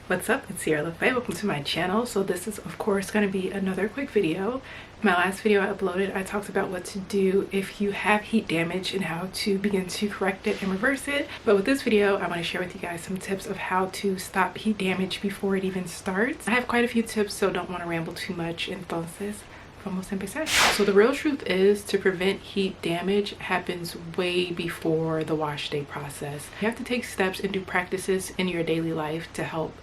What's up? It's Sierra LaFay. Welcome to my channel. So this is of course going to be another quick video. My last video I uploaded, I talked about what to do if you have heat damage and how to begin to correct it and reverse it. But with this video, I want to share with you guys some tips of how to stop heat damage before it even starts. I have quite a few tips, so don't want to ramble too much. Entonces, vamos a empezar. So the real truth is, to prevent heat damage happens way before the wash day process. You have to take steps and do practices in your daily life to help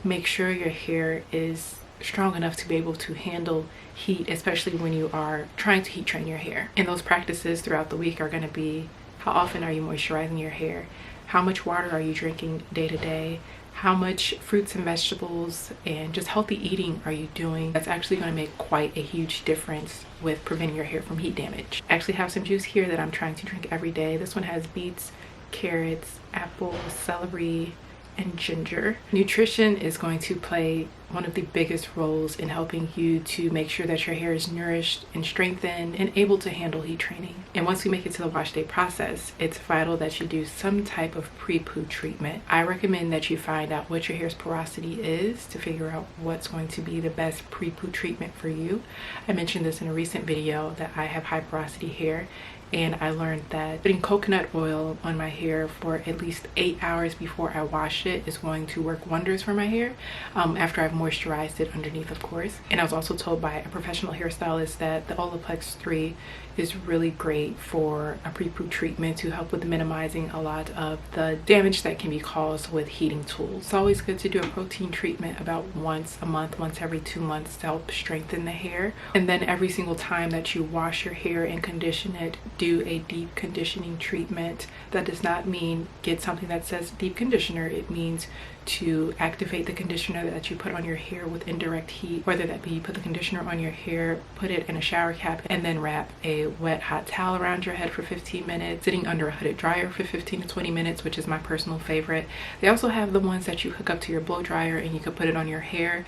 make sure your hair is strong enough to be able to handle heat, especially when you are trying to heat train your hair. And those practices throughout the week are going to be: how often are you moisturizing your hair? How much water are you drinking day to day? How much fruits and vegetables and just healthy eating are you doing? That's actually going to make quite a huge difference with preventing your hair from heat damage. I actually have some juice here that I'm trying to drink every day. This one has beets, carrots, apples, celery, and ginger. Nutrition is going to play one of the biggest roles in helping you to make sure that your hair is nourished and strengthened and able to handle heat training. And once we make it to the wash day process, it's vital that you do some type of pre-poo treatment. I recommend that you find out what your hair's porosity is to figure out what's going to be the best pre-poo treatment for you. I mentioned this in a recent video that I have high porosity hair, and I learned that putting coconut oil on my hair for at least 8 hours before I wash it is going to work wonders for my hair, after I've moisturized it underneath, of course. And I was also told by a professional hairstylist that the Olaplex 3 is really great for a pre-poo treatment to help with minimizing a lot of the damage that can be caused with heating tools. It's always good to do a protein treatment about once a month, once every 2 months, to help strengthen the hair. And then every single time that you wash your hair and condition it, do a deep conditioning treatment. That does not mean get something that says deep conditioner. It means to activate the conditioner that you put on your hair with indirect heat, whether that be you put the conditioner on your hair, put it in a shower cap, and then wrap a wet hot towel around your head for 15 minutes, sitting under a hooded dryer for 15 to 20 minutes, which is my personal favorite. They also have the ones that you hook up to your blow dryer and you can put it on your hair,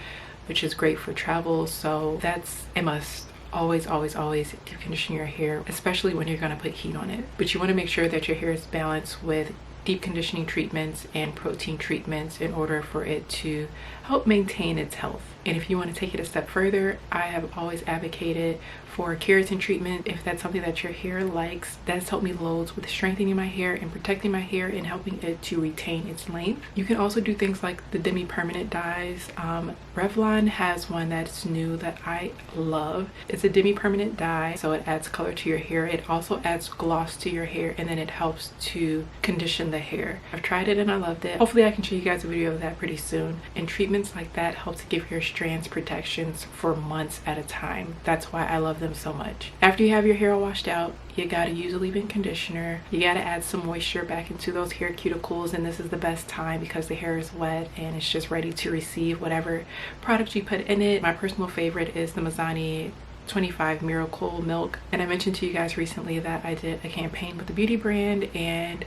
which is great for travel. So that's a must. Always deep condition your hair, especially when you're going to put heat on it. But you want to make sure that your hair is balanced with deep conditioning treatments and protein treatments in order for it to help maintain its health. And if you want to take it a step further, I have always advocated for keratin treatment. If that's something that your hair likes, that's helped me loads with strengthening my hair and protecting my hair and helping it to retain its length. You can also do things like the demi-permanent dyes. Revlon has one that's new that I love. It's a demi-permanent dye, so it adds color to your hair. It also adds gloss to your hair, and then it helps to condition the hair. I've tried it and I loved it. Hopefully I can show you guys a video of that pretty soon. And treatments like that help to give your strands protections for months at a time. That's why I love them so much. After you have your hair all washed out, you gotta use a leave-in conditioner. You gotta add some moisture back into those hair cuticles, and this is the best time because the hair is wet and it's just ready to receive whatever product you put in it. My personal favorite is the Mizani 25 Miracle Milk, and I mentioned to you guys recently that I did a campaign with the beauty brand, and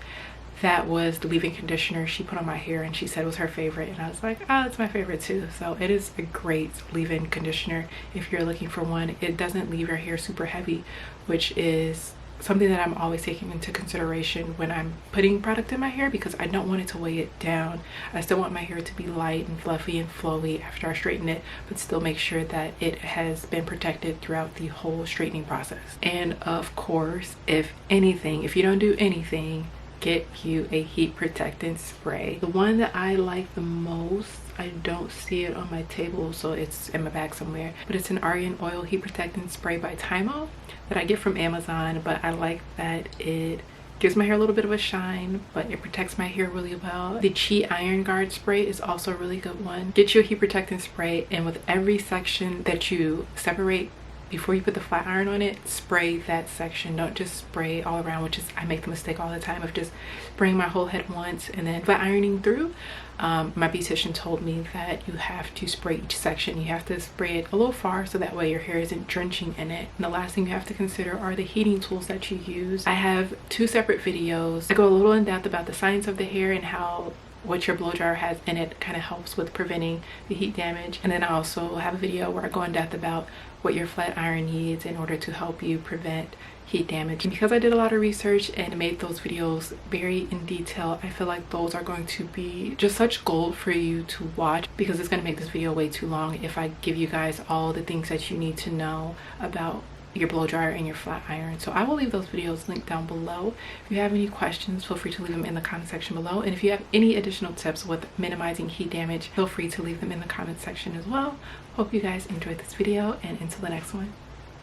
that was the leave-in conditioner she put on my hair and she said was her favorite, and I was like, oh, it's my favorite too. So it is a great leave-in conditioner if you're looking for one. It doesn't leave your hair super heavy, which is something that I'm always taking into consideration when I'm putting product in my hair, because I don't want it to weigh it down. I still want my hair to be light and fluffy and flowy after I straighten it, but still make sure that it has been protected throughout the whole straightening process. And of course, if you don't do anything, get you a heat protectant spray. The one that I like the most, I don't see it on my table, so it's in my bag somewhere, but it's an argan oil heat protectant spray by Tymo that I get from Amazon. But I like that it gives my hair a little bit of a shine, but it protects my hair really well. The Chi Iron Guard spray is also a really good one. Get you a heat protectant spray, and with every section that you separate before you put the flat iron on it, spray that section. Don't just spray all around, which is, I make the mistake all the time of just spraying my whole head once and then flat ironing through. My beautician told me that you have to spray each section. You have to spray it a little far so that way your hair isn't drenching in it. And the last thing you have to consider are the heating tools that you use. I have 2 separate videos. I go a little in depth about the science of the hair and how what your blow dryer has in it kind of helps with preventing the heat damage. And then I also have a video where I go in depth about what your flat iron needs in order to help you prevent heat damage. And because I did a lot of research and made those videos very in detail, I feel like those are going to be just such gold for you to watch, because it's going to make this video way too long if I give you guys all the things that you need to know about your blow dryer and your flat iron. So I will leave those videos linked down below. If you have any questions, feel free to leave them in the comment section below. And if you have any additional tips with minimizing heat damage, feel free to leave them in the comment section as well. Hope you guys enjoyed this video, and until the next one,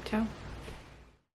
ciao.